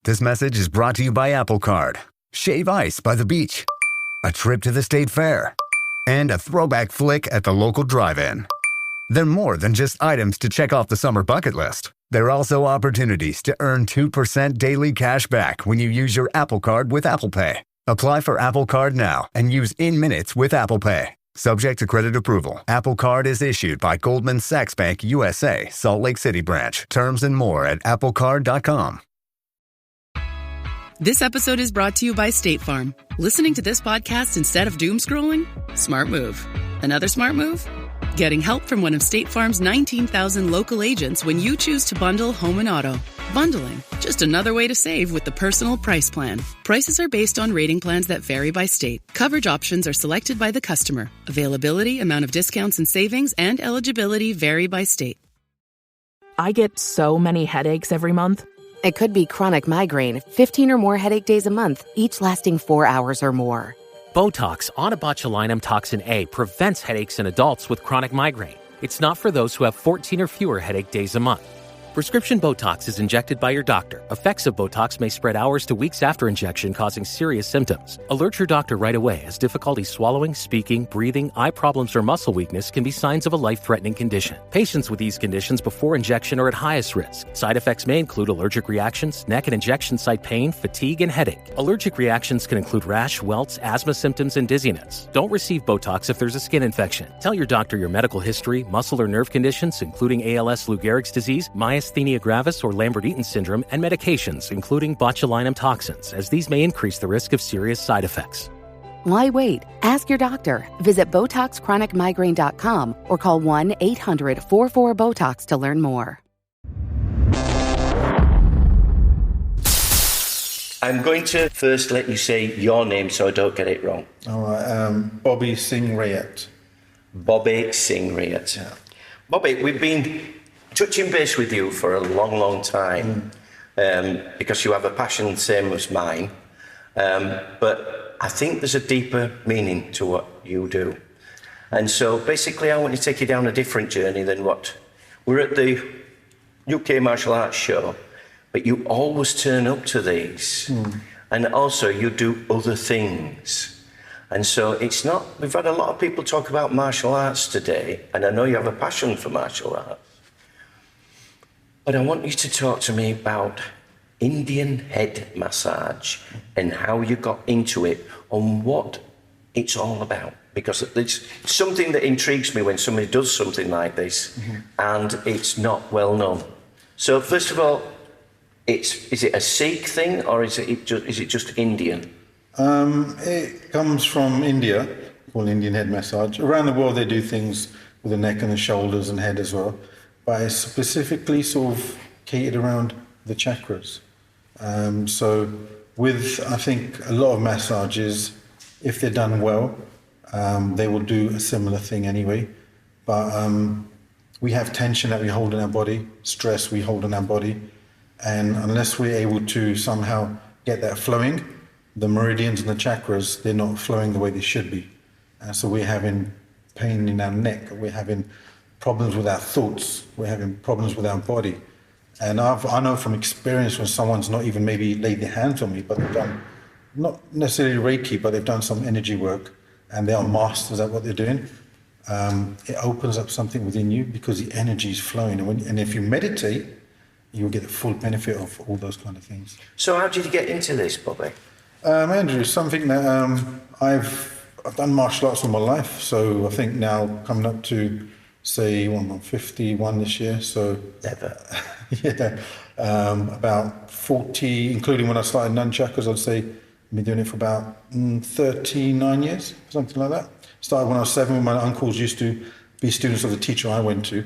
This message is brought to you by Apple Card. Shave ice by the beach. A trip to the state fair. And a throwback flick at the local drive-in. They're more than just items to check off the summer bucket list. They're also opportunities to earn 2% daily cash back when you use your Apple Card with Apple Pay. Apply for Apple Card now and use in minutes with Apple Pay. Subject to credit approval. Apple Card is issued by Goldman Sachs Bank USA, Salt Lake City branch. Terms and more at applecard.com. This episode is brought to you by State Farm. Listening to this podcast instead of doom scrolling? Smart move. Another smart move? Getting help from one of State Farm's 19,000 local agents when you choose to bundle home and auto. Bundling, just another way to save with the Personal Price Plan. Prices are based on rating plans that vary by state. Coverage options are selected by the customer. Availability, amount of discounts and savings, and eligibility vary by state. I get so many headaches every month. It could be chronic migraine, 15 or more headache days a month, each lasting 4 hours or more. Botox, onabotulinum toxin A, prevents headaches in adults with chronic migraine. It's not for those who have 14 or fewer headache days a month. Prescription Botox is injected by your doctor. Effects of Botox may spread hours to weeks after injection, causing serious symptoms. Alert your doctor right away, as difficulty swallowing, speaking, breathing, eye problems, or muscle weakness can be signs of a life-threatening condition. Patients with these conditions before injection are at highest risk. Side effects may include allergic reactions, neck and injection site pain, fatigue, and headache. Allergic reactions can include rash, welts, asthma symptoms, and dizziness. Don't receive Botox if there's a skin infection. Tell your doctor your medical history, muscle or nerve conditions, including ALS, Lou Gehrig's disease, myasthenia gravis, or Lambert-Eaton syndrome, and medications, including botulinum toxins, as these may increase the risk of serious side effects. Why wait? Ask your doctor. Visit BotoxChronicMigraine.com or call 1-800-44-BOTOX to learn more. I'm going to first let you say your name so I don't get it wrong. All right, Bobby Singh Rayatt. Bobby Singh Rayatt. Yeah. Bobby, we've been touching base with you for a long, long time because you have a passion same as mine. But I think there's a deeper meaning to what you do. And so basically I want to take you down a different journey than what... We're at the UK Martial Arts Show, but you always turn up to these. And also you do other things. And so it's not... We've had a lot of people talk about martial arts today, and I know you have a passion for martial arts. But I want you to talk to me about Indian head massage and how you got into it and what it's all about. Because it's something that intrigues me when somebody does something like this and it's not well known. So first of all, is it a Sikh thing or is it just Indian? It comes from India, called Indian head massage. Around the world they do things with the neck and the shoulders and head as well. But it's specifically sort of catered around the chakras. So with, I think, a lot of massages, if they're done well, they will do a similar thing anyway. But we have tension that we hold in our body, stress we hold in our body. And unless we're able to somehow get that flowing, the meridians and the chakras, they're not flowing the way they should be. So we're having pain in our neck, we're having problems with our thoughts, we're having problems with our body. And I know from experience when someone's not even maybe laid their hands on me, but they've done, not necessarily Reiki, but they've done some energy work and they are masters at what they're doing, it opens up something within you because the energy is flowing. And if you meditate, you'll get the full benefit of all those kind of things. So how did you get into this, Bobby? Andrew, something that I've done martial arts all my life. So I think now coming up to, say, I'm 51 this year, so... Never. Yeah, about 40, including when I started nunchakus, I'd say I've been doing it for about 39 years, something like that. Started when I was 7, when my uncles used to be students of the teacher I went to.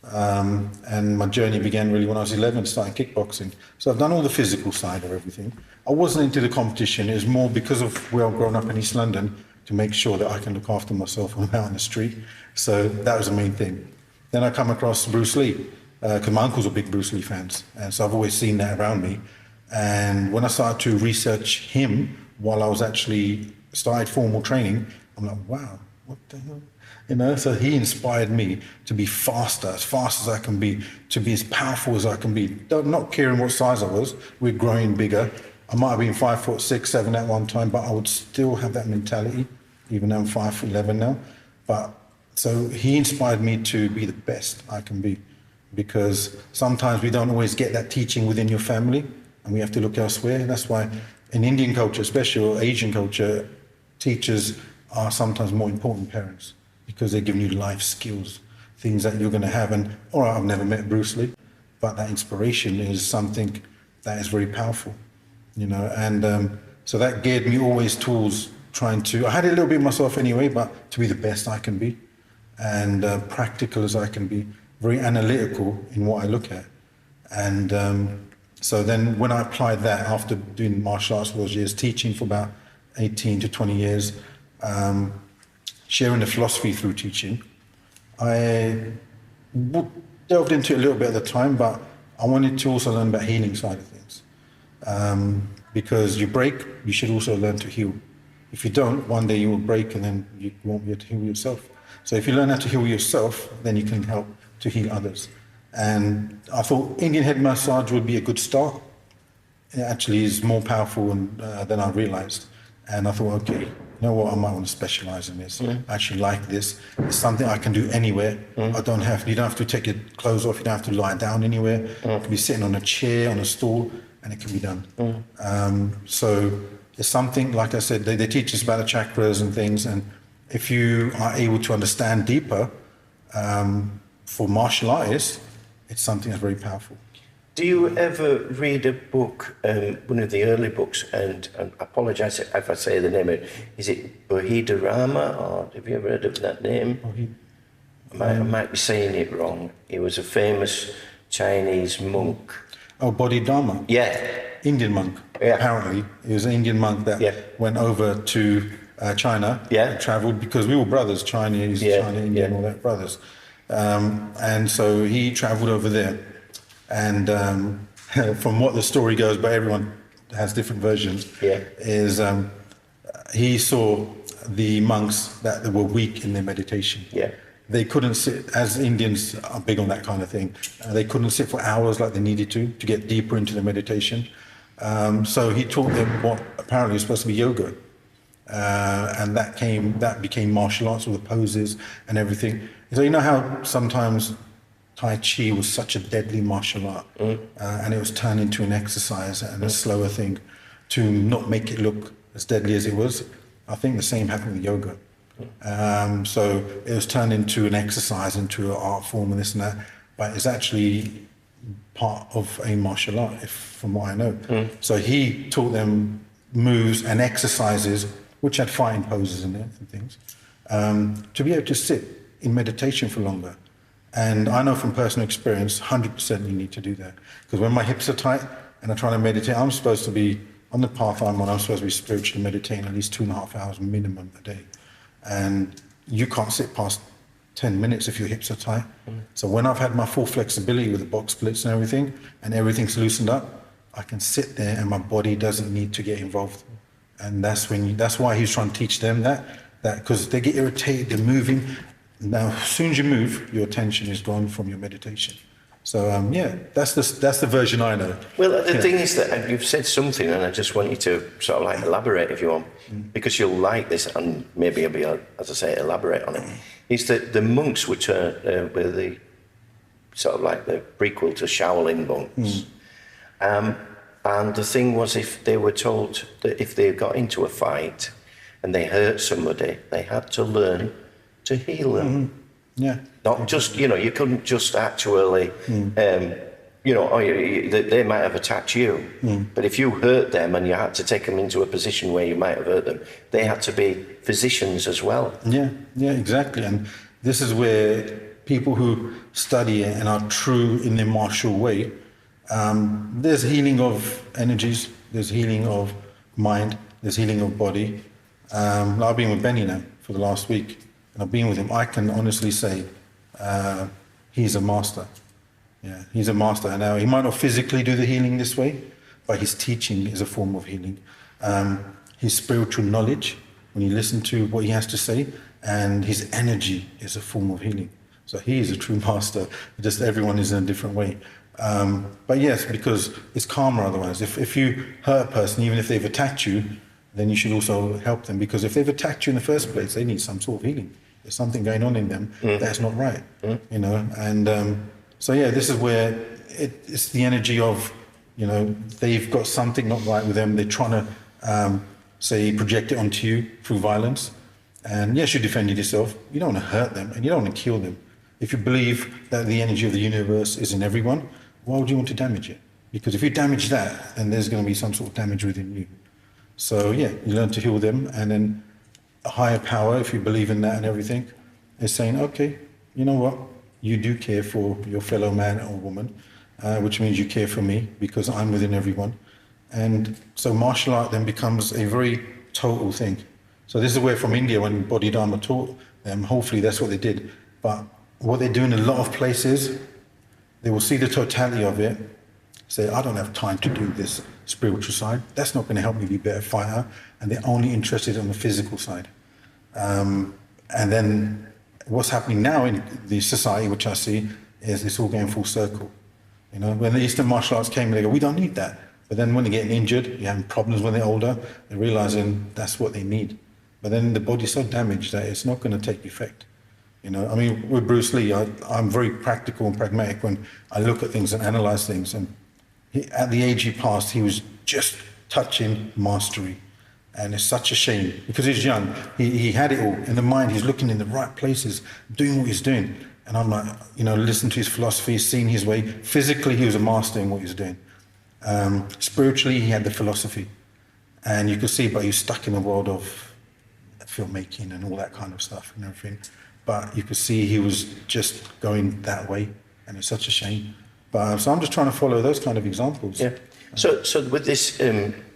And my journey began really when I was 11, starting kickboxing. So I've done all the physical side of everything. I wasn't into the competition. It was more because of where I've grown up in East London to make sure that I can look after myself when I'm out on the street. So that was the main thing. Then I come across Bruce Lee, because my uncles were big Bruce Lee fans. And so I've always seen that around me. And when I started to research him while I was actually started formal training, I'm like, wow, what the hell? So he inspired me to be faster, as fast as I can be, to be as powerful as I can be. Not caring what size I was, we're growing bigger. I might have been 5'6", 7" at one time, but I would still have that mentality, even though I'm 5'11" now. But so he inspired me to be the best I can be, because sometimes we don't always get that teaching within your family, and we have to look elsewhere. That's why in Indian culture, especially, or Asian culture, teachers are sometimes more important than parents, because they're giving you life skills, things that you're going to have. And all right, I've never met Bruce Lee, but that inspiration is something that is very powerful, and so that gave me always tools, I had it a little bit myself anyway, but to be the best I can be, and practical as I can be, very analytical in what I look at. And so then when I applied that, after doing martial arts for those years, teaching for about 18 to 20 years, sharing the philosophy through teaching, I delved into it a little bit at the time, but I wanted to also learn about healing side of things. Because you break, you should also learn to heal. If you don't, one day you will break and then you won't be able to heal yourself. So if you learn how to heal yourself, then you can help to heal others. And I thought Indian head massage would be a good start. It actually is more powerful than I realized. And I thought, okay, you know what, I might want to specialize in this. I actually like this. It's something I can do anywhere. You don't have to take your clothes off, you don't have to lie down anywhere. You can be sitting on a chair, on a stool, and it can be done. So it's something, like I said, they teach us about the chakras and things, and if you are able to understand deeper, for martial artists, it's something that's very powerful. Do you ever read a book, one of the early books, and I apologise if I say the name, is it Bodhidharma, or have you ever heard of that name? I might be saying it wrong. He was a famous Chinese monk. Oh, Bodhidharma? Yeah. Indian monk, apparently. He was an Indian monk that went over to China and travelled, because we were brothers, Chinese, China, Indian, all that, brothers. And so he travelled over there. And from what the story goes, but everyone has different versions, is he saw the monks that were weak in their meditation. They couldn't sit, as Indians are big on that kind of thing, they couldn't sit for hours like they needed to get deeper into the meditation. So he taught them what apparently was supposed to be yoga. And that became martial arts, with the poses and everything. So you know how sometimes Tai Chi was such a deadly martial art, and it was turned into an exercise and a slower thing to not make it look as deadly as it was. I think the same happened with yoga. So it was turned into an exercise, into an art form and this and that, but it's actually part of a martial art, from what I know. So he taught them moves and exercises, which had fighting poses in there and things, to be able to sit in meditation for longer. And I know from personal experience, 100% you need to do that. Because when my hips are tight and I'm trying to meditate, I'm supposed to be, on the path I'm on, I'm supposed to be spiritually meditating at least 2.5 hours minimum a day. And you can't sit past 10 minutes if your hips are tight. So when I've had my full flexibility with the box splits and everything's loosened up, I can sit there and my body doesn't need to get involved. And that's why he's trying to teach them that because they get irritated, they're moving. Now, as soon as you move, your attention is gone from your meditation. So that's the version I know. Well, the thing is that you've said something, and I just want you to sort of like elaborate if you want, because you'll like this, and maybe I'll be, as I say, elaborate on it. Is that the monks, which were the sort of like the prequel to Shaolin monks, and the thing was, if they were told that if they got into a fight and they hurt somebody, they had to learn to heal them. Not just, you couldn't just actually, they might have attacked you, but if you hurt them and you had to take them into a position where you might have hurt them, they had to be physicians as well. Yeah, exactly. And this is where people who study it and are true in their martial way, there's healing of energies, there's healing of mind, there's healing of body. I've been with Benny now for the last week, and I've been with him. I can honestly say he's a master. Yeah, he's a master. Now, he might not physically do the healing this way, but his teaching is a form of healing. His spiritual knowledge, when you listen to what he has to say, and his energy is a form of healing. So he is a true master, just everyone is in a different way. But yes, because it's karma otherwise. If you hurt a person, even if they've attacked you, then you should also help them, because if they've attacked you in the first place, they need some sort of healing. There's something going on in them that's not right, you know. And so yeah, this is where it's the energy of, you know, they've got something not right with them. They're trying to, say, project it onto you through violence. And yes, you defended yourself. You don't want to hurt them, and you don't want to kill them. If you believe that the energy of the universe is in everyone, why would you want to damage it? Because if you damage that, then there's going to be some sort of damage within you. So yeah, you learn to heal them, and then a higher power, if you believe in that and everything, is saying, okay, you know what? You do care for your fellow man or woman, which means you care for me because I'm within everyone. And so martial art then becomes a very total thing. So this is where from India, when Bodhidharma taught them, hopefully that's what they did. But what they do in a lot of places, they will see the totality of it, say, I don't have time to do this spiritual side. That's not going to help me be a better fighter. And they're only interested on the physical side. And then what's happening now in the society, which I see, is it's all going full circle. You know, when the Eastern martial arts came, they go, we don't need that. But then when they're getting injured, you're having problems when they're older, they're realizing that's what they need. But then the body's so damaged that it's not going to take effect. You know, I mean, with Bruce Lee, I'm very practical and pragmatic when I look at things and analyze things. And at the age he passed, he was just touching mastery. And it's such a shame because he's young. He had it all in the mind. He's looking in the right places, doing what he's doing. And I'm like, you know, listen to his philosophy, seeing his way. Physically, he was a master in what he was doing. Spiritually, he had the philosophy. And you could see, but he was stuck in the world of filmmaking and all that kind of stuff and everything. But you could see he was just going that way. And it's such a shame. But so I'm just trying to follow those kind of examples. Yeah. So with this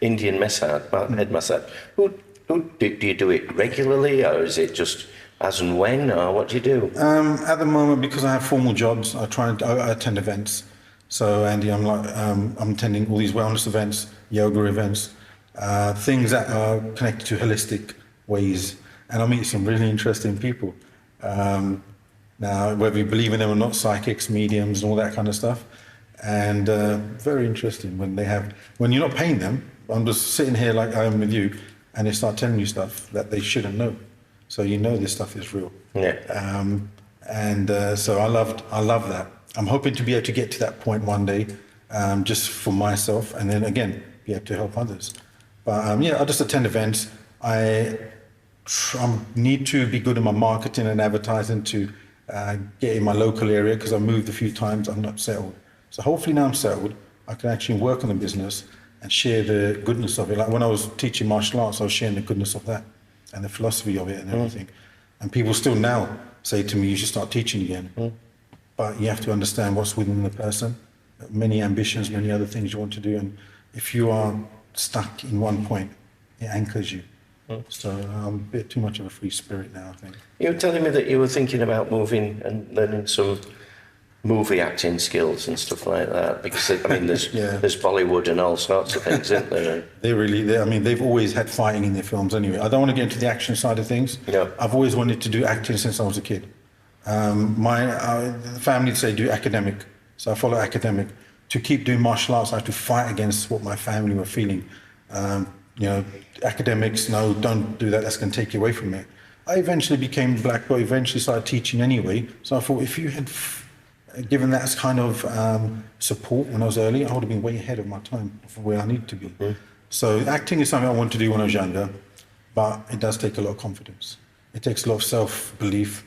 Indian massage, head massage, do you do it regularly, or is it just as and when, or what do you do? At the moment, because I have formal jobs, I attend events. So Andy, I'm attending all these wellness events, yoga events, things that are connected to holistic ways, and I meet some really interesting people. Now, whether you believe in them or not, psychics, mediums, and all that kind of stuff. And very interesting when you're not paying them, I'm just sitting here like I am with you, and they start telling you stuff that they shouldn't know. So you know this stuff is real. Yeah. So I love that. I'm hoping to be able to get to that point one day, just for myself, and then again, be able to help others. But yeah, I just attend events. I need to be good in my marketing and advertising to get in my local area, because I moved a few times, I'm not settled. So hopefully now I'm settled, I can actually work on the business and share the goodness of it. Like when I was teaching martial arts, I was sharing the goodness of that and the philosophy of it and everything. And people still now say to me, you should start teaching again. But you have to understand what's within the person. Many ambitions, many other things you want to do. And if you are stuck in one point, it anchors you. So I'm a bit too much of a free spirit now, I think. You were telling me that you were thinking about moving and learning some movie acting skills and stuff like that, because I mean there's Bollywood and all sorts of things, isn't there? I mean they've always had fighting in their films anyway. I don't want to get into the action side of things. Yeah. I've always wanted to do acting since I was a kid. My family say do academic, so I follow academic. To keep doing martial arts, I have to fight against what my family were feeling. You know, academics, no, don't do that, that's going to take you away from it. I eventually became black belt, eventually started teaching anyway, so I thought if you had given that as kind of support when I was early, I would have been way ahead of my time for where I need to be. So acting is something I wanted to do when I was younger, but it does take a lot of confidence. It takes a lot of self-belief,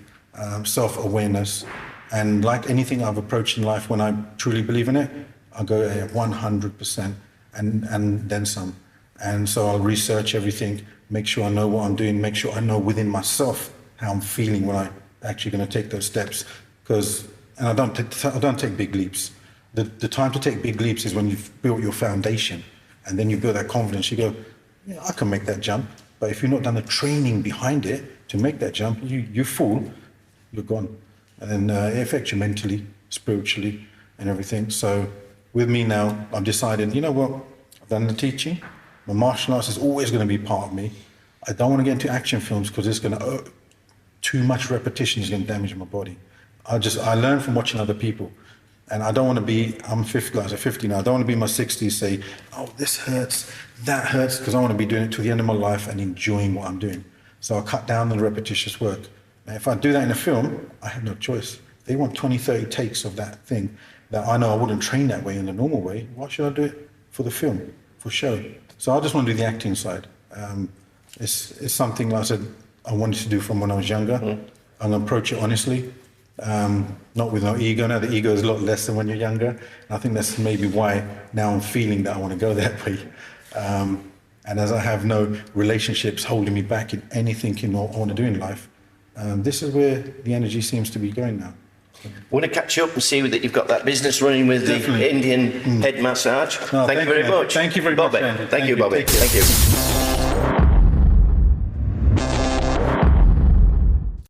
self-awareness, and like anything I've approached in life, when I truly believe in it, I go at 100% and then some. And so I'll research everything, make sure I know what I'm doing, make sure I know within myself how I'm feeling when I'm actually going to take those steps. And I don't take big leaps. The time to take big leaps is when you've built your foundation, and then you build that confidence. You go, yeah, I can make that jump. But if you've not done the training behind it to make that jump, you fall, you're gone. And then it affects you mentally, spiritually, and everything. So with me now, I've decided, you know what? I've done the teaching. My martial arts is always going to be part of me. I don't want to get into action films because it's going to too much repetition is going to damage my body. I learn from watching other people. And I don't want to be, I'm 50, like I said, 50 now, I don't want to be in my 60s say, oh, this hurts, that hurts, because I want to be doing it to the end of my life and enjoying what I'm doing. So I cut down on the repetitious work. Now, if I do that in a film, I have no choice. They want 20, 30 takes of that thing that I know I wouldn't train that way in the normal way. Why should I do it for the film, for show? So I just want to do the acting side. It's something, like I said, I wanted to do from when I was younger. I'm going to approach it honestly. Not with no ego. Now the ego is a lot less than when you're younger. And I think that's maybe why now I'm feeling that I want to go that way. And as I have no relationships holding me back in anything in what I want to do in life, this is where the energy seems to be going now. I want to catch you up and see that you've got that business running with the Indian head massage. No, thank you very much. Thank you very Bobby. much, Andy. Thank you, Bobby. Thank you.